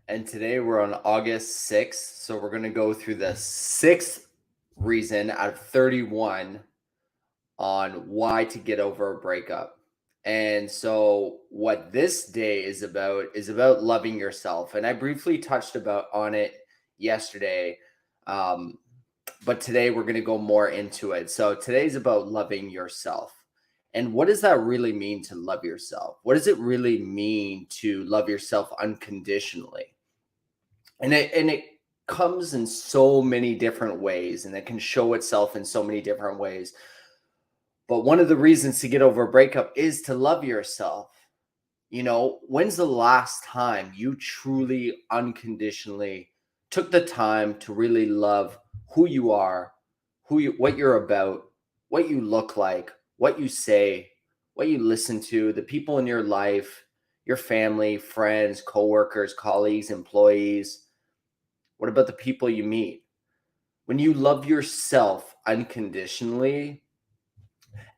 And today we're on August 6th. So we're going to go through the sixth reason out of 31 on why to get over a breakup. And so what this day is about loving yourself. And I briefly touched about on it yesterday. Um, but today we're going to go more into it. So today's about loving yourself. And what does that really mean to love yourself? What does it really mean to love yourself unconditionally? And it comes in so many different ways, and it can show itself in so many different ways. But one of the reasons to get over a breakup is to love yourself. When's the last time you truly unconditionally took the time to really love who you are, what you're about, what you look like, what you say, what you listen to, the people in your life, your family, friends, coworkers, colleagues, employees? What about the people you meet? When you love yourself unconditionally,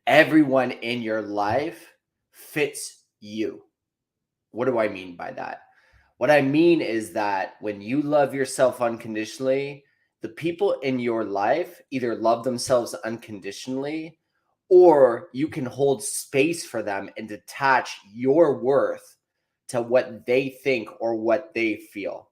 everyone in your life fits you. What do I mean by that? What I mean is that when you love yourself unconditionally, the people in your life either love themselves unconditionally, or you can hold space for them and detach your worth to what they think or what they feel.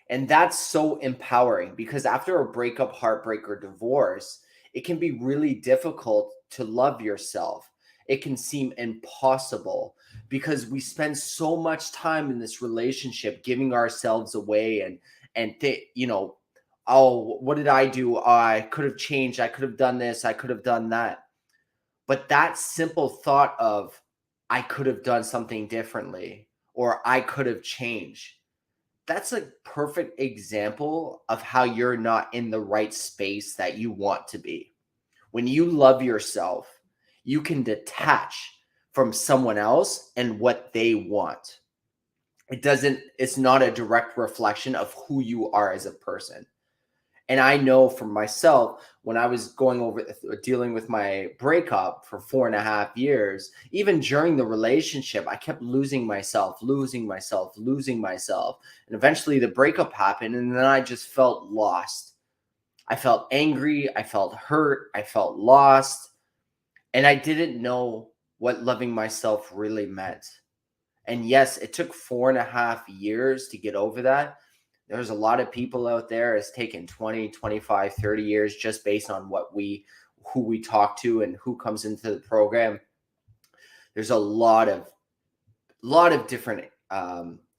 And that's so empowering, because after a breakup, heartbreak, or divorce, it can be really difficult to love yourself. It can seem impossible because we spend so much time in this relationship giving ourselves away and oh, what did I do? Oh, I could have changed. I could have done this. I could have done that. But that simple thought of I could have done something differently, or I could have changed, that's a perfect example of how you're not in the right space that you want to be. When you love yourself, you can detach from someone else and what they want. It's not a direct reflection of who you are as a person. And I know for myself, when I was going over dealing with my breakup for 4.5 years, even during the relationship, I kept losing myself, losing myself, losing myself. And eventually the breakup happened, and then I just felt lost. I felt angry. I felt hurt. I felt lost. And I didn't know what loving myself really meant. And yes, it took 4.5 years to get over that. There's a lot of people out there. It's taken 20, 25, 30 years just based on who we talk to and who comes into the program. There's a lot of different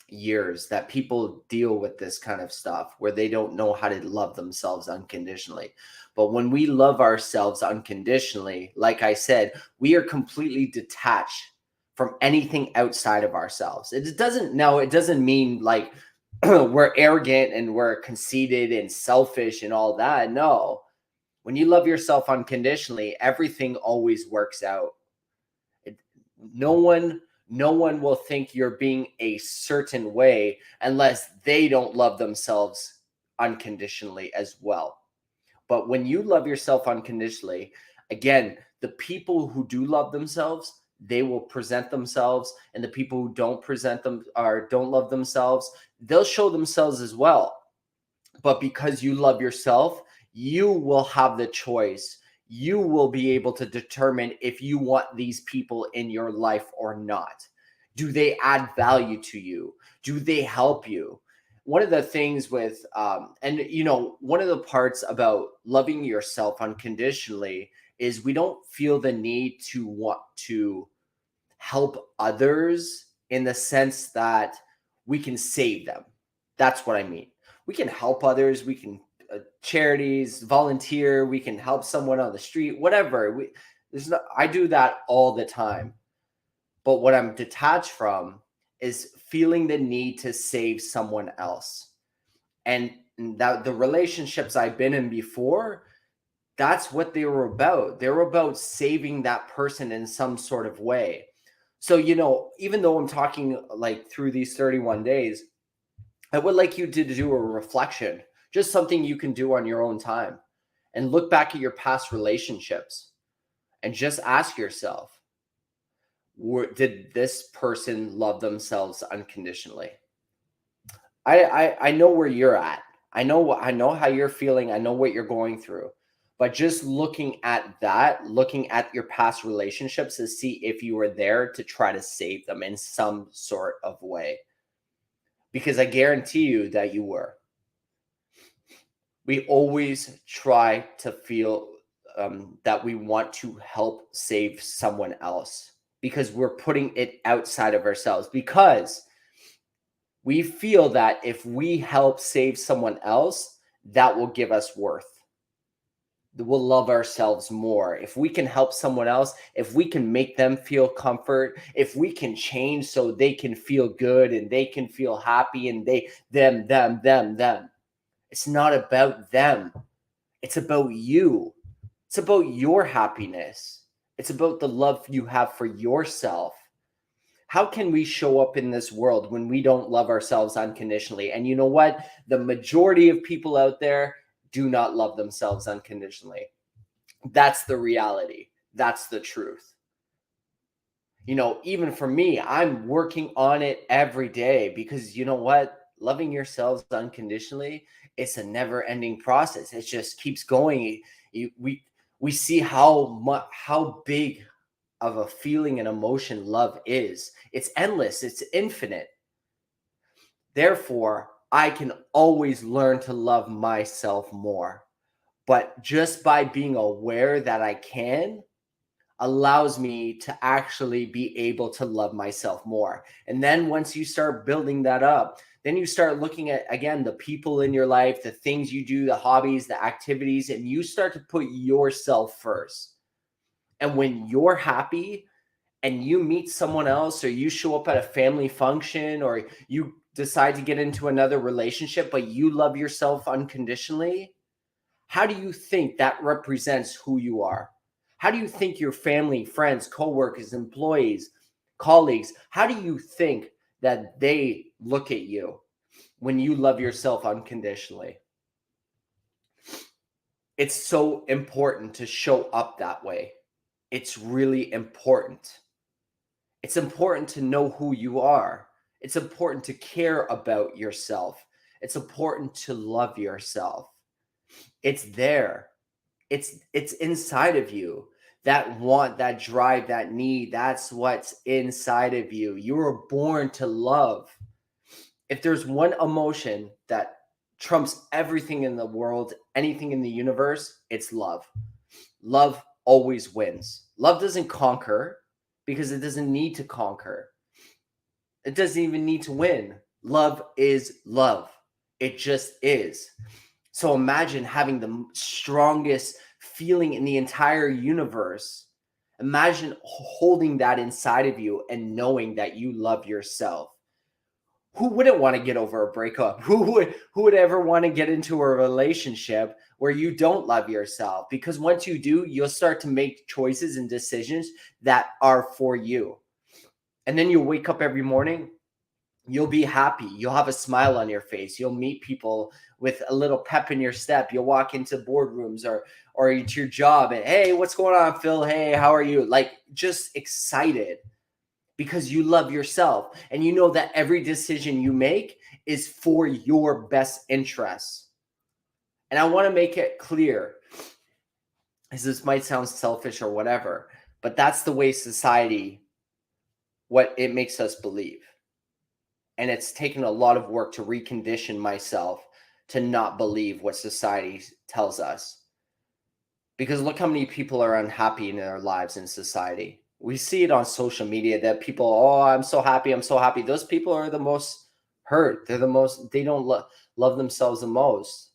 years that people deal with this kind of stuff where they don't know how to love themselves unconditionally. But when we love ourselves unconditionally, like I said, we are completely detached from anything outside of ourselves. It doesn't mean like we're arrogant and we're conceited and selfish and all that. No. When you love yourself unconditionally, everything always works out. It, no one no one will think you're being a certain way unless they don't love themselves unconditionally as well. But when you love yourself unconditionally, again, the people who do love themselves, they will present themselves, and the people who don't present them or don't love themselves, they'll show themselves as well. But because you love yourself, you will have the choice. You will be able to determine if you want these people in your life or not. Do they add value to you? Do they help you? One of the things one of the parts about loving yourself unconditionally is we don't feel the need to want to help others in the sense that we can save them. That's what I mean. We can help others. We can charities, volunteer. We can help someone on the street, whatever. I do that all the time. But what I'm detached from is feeling the need to save someone else. And that the relationships I've been in before, that's what they were about. They were about saving that person in some sort of way. So, even though I'm talking like through these 31 days, I would like you to do a reflection, just something you can do on your own time, and look back at your past relationships and just ask yourself, did this person love themselves unconditionally? I know where you're at. I know how you're feeling. I know what you're going through. But just looking at that, looking at your past relationships to see if you were there to try to save them in some sort of way. Because I guarantee you that you were. We always try to feel that we want to help save someone else because we're putting it outside of ourselves. Because we feel that if we help save someone else, that will give us worth. We'll love ourselves more. If we can help someone else, if we can make them feel comfort, if we can change so they can feel good and they can feel happy and them. It's not about them. It's about you. It's about your happiness. It's about the love you have for yourself. How can we show up in this world when we don't love ourselves unconditionally? And you know what? The majority of people out there do not love themselves unconditionally. That's the reality. That's the truth. You know, even for me, I'm working on it every day because you know what? Loving yourselves unconditionally, it's a never-ending process. It just keeps going. We see how big of a feeling and emotion love is. It's endless, it's infinite. Therefore, I can always learn to love myself more. But just by being aware that I can allows me to actually be able to love myself more. And then once you start building that up, then you start looking at, again, the people in your life, the things you do, the hobbies, the activities, and you start to put yourself first. And when you're happy and you meet someone else, or you show up at a family function, or you decide to get into another relationship, but you love yourself unconditionally, how do you think that represents who you are? How do you think your family, friends, coworkers, employees, colleagues, how do you think that they look at you when you love yourself unconditionally? It's so important to show up that way. It's really important. It's important to know who you are. It's important to care about yourself. It's important to love yourself. It's there. It's inside of you. That want, that drive, that need, that's what's inside of you. You were born to love. If there's one emotion that trumps everything in the world, anything in the universe, it's love. Love always wins. Love doesn't conquer because it doesn't need to conquer. It doesn't even need to win. Love is love. It just is. So imagine having the strongest feeling in the entire universe. Imagine holding that inside of you and knowing that you love yourself. Who wouldn't want to get over a breakup? Who would ever want to get into a relationship where you don't love yourself? Because once you do, you'll start to make choices and decisions that are for you. And then you'll wake up every morning, you'll be happy. You'll have a smile on your face. You'll meet people with a little pep in your step. You'll walk into boardrooms or to your job and, hey, what's going on, Phil? Hey, how are you? Like, just excited because you love yourself and you know that every decision you make is for your best interests. And I want to make it clear, as this might sound selfish or whatever, but that's the way society, what it makes us believe. And it's taken a lot of work to recondition myself to not believe what society tells us. Because look how many people are unhappy in their lives in society. We see it on social media that people, oh, I'm so happy, I'm so happy. Those people are the most hurt. They don't love themselves the most.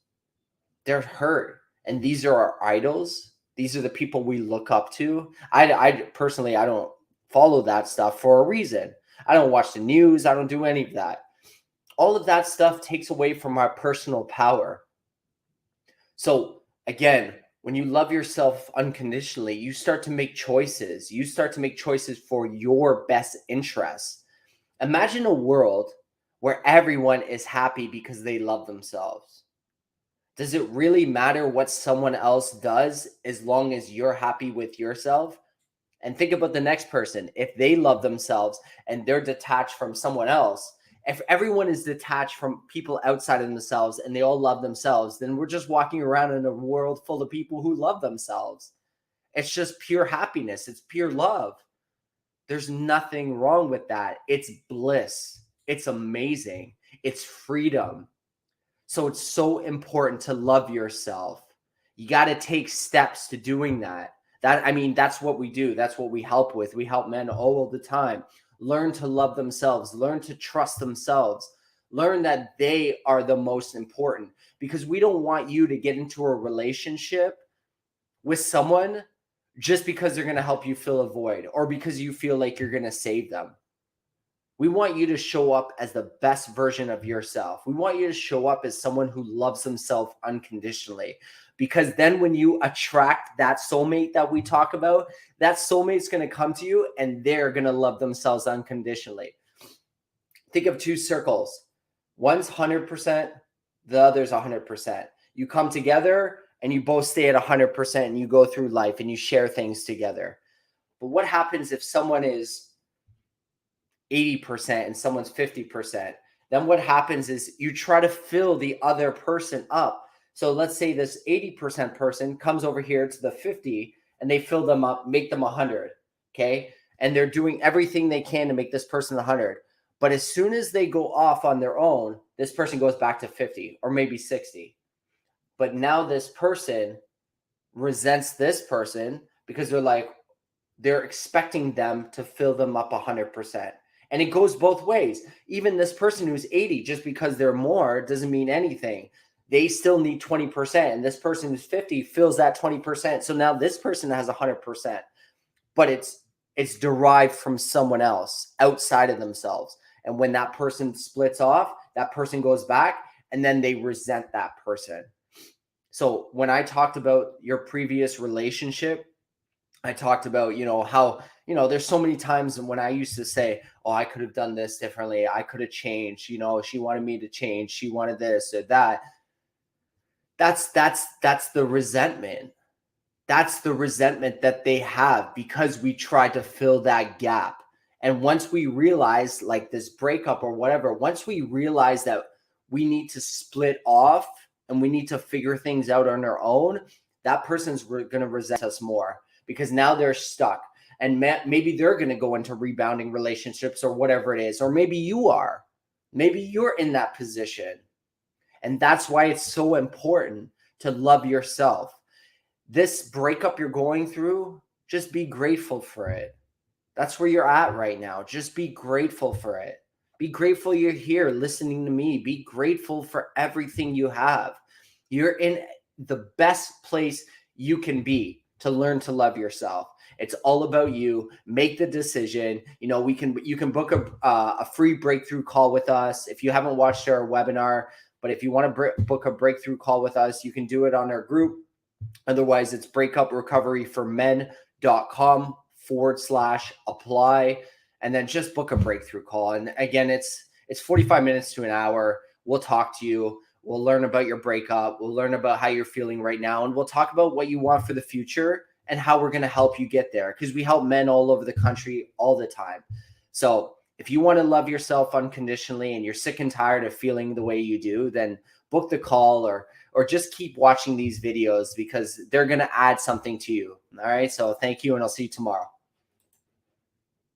They're hurt. And these are our idols. These are the people we look up to. I personally, I don't follow that stuff for a reason. I don't watch the news. I don't do any of that. All of that stuff takes away from our personal power. So again, when you love yourself unconditionally, you start to make choices. You start to make choices for your best interests. Imagine a world where everyone is happy because they love themselves. Does it really matter what someone else does as long as you're happy with yourself? And think about the next person. If they love themselves and they're detached from someone else, If everyone is detached from people outside of themselves and they all love themselves, then we're just walking around in a world full of people who love themselves. It's just pure happiness. It's pure love. There's nothing wrong with that. It's bliss. It's amazing. It's freedom. So it's so important to love yourself. You got to take steps to doing that. That's what we do. That's what we help with. We help men all the time learn to love themselves, learn to trust themselves, learn that they are the most important, because we don't want you to get into a relationship with someone just because they're going to help you fill a void or because you feel like you're going to save them. We want you to show up as the best version of yourself. We want you to show up as someone who loves himself unconditionally, because then when you attract that soulmate that we talk about, that soulmate's going to come to you and they're going to love themselves unconditionally. Think of two circles. One's 100%, the other's 100%. You come together and you both stay at 100% and you go through life and you share things together. But what happens if someone is 80% and someone's 50%? Then what happens is you try to fill the other person up. So let's say this 80% person comes over here to the 50 and they fill them up, make them 100. Okay. And they're doing everything they can to make this person 100. But as soon as they go off on their own, this person goes back to 50 or maybe 60. But now this person resents this person because they're expecting them to fill them up 100%. And it goes both ways. Even this person who's 80, just because they're more doesn't mean anything. They still need 20%. And this person who's 50 fills that 20%. So now this person has 100%. But it's derived from someone else outside of themselves. And when that person splits off, that person goes back and then they resent that person. So when I talked about your previous relationship, I talked about, how, there's so many times when I used to say, oh, I could have done this differently. I could have changed, she wanted me to change. She wanted this or that. That's the resentment. That's the resentment that they have because we tried to fill that gap. And once we realize, like this breakup or whatever, once we realize that we need to split off and we need to figure things out on our own, that person's going to resent us more because now they're stuck. And maybe they're going to go into rebounding relationships or whatever it is. Or maybe you are. Maybe you're in that position. And that's why it's so important to love yourself. This breakup you're going through, just be grateful for it. That's where you're at right now. Just be grateful for it. Be grateful you're here listening to me. Be grateful for everything you have. You're in the best place you can be to learn to love yourself. It's all about you. Make the decision. You can book a free breakthrough call with us. If you haven't watched our webinar, but if you want to book a breakthrough call with us, you can do it on our group. Otherwise, it's breakuprecoveryformen.com/apply. And then just book a breakthrough call. And again, it's 45 minutes to an hour. We'll talk to you. We'll learn about your breakup. We'll learn about how you're feeling right now. And we'll talk about what you want for the future and how we're going to help you get there. Because we help men all over the country all the time. So if you want to love yourself unconditionally and you're sick and tired of feeling the way you do, then book the call or just keep watching these videos because they're going to add something to you. All right. So thank you. And I'll see you tomorrow.